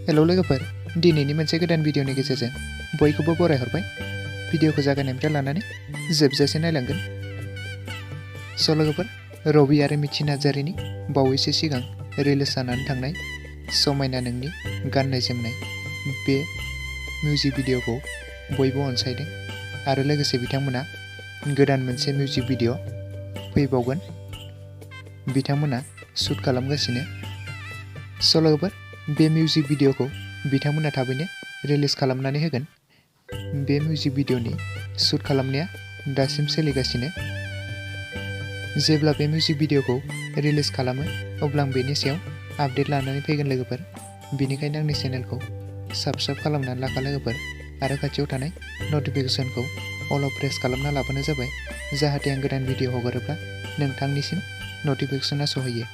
Hello लोगोफोर, दिनैनि मोनसे गोदान भिडिअनि गेजेरजों बयखौबो बरायहरबाय। भिडिअखौ जागायनायनिफ्राय लानानै जोबजासे नायलांगोन। स' लोगोफोर, रबि आरो मिथि नार्जारीनि बावैसो सिगां रिलिज जानानै थांनाय समायना नोंनि गाननाय जोमनाय बे मिउजिक भिडिअखौ बयबो अनसायदों आरो लोगोसे बिथांमोना गोदान मोनसे मिउजिक भिडिअ फैबावगोन। बिथांमोना शुट खालामगासिनो। स' लोगोफोर, बे मिउजिक भिडिअखौ बिथांमोना थाबैनो रिलिज खालामनानै होगोन। बे मिउजिक भिडिअनि शुट खालामनाया दासिम सोलिगासिनो। जेब्ला बे मिउजिक भिडिअखौ रिलिज खालामो अब्ला आं बेनि सायाव आपडेट लानानै फैगोन लोगोफोर। बेनिखायनो आंनि चेनेलखौ साबस्क्राइब खालामनानै लाखा लोगोफोर आरो खाथियाव थानाय नटिफिकेसनखौ अलाव प्रेस खालामना लाबानो जाबाय, जाहाथे आं गोदान भिडिअ हगारोब्ला नोंथांनिसिम नटिफिकेसना सहैयो।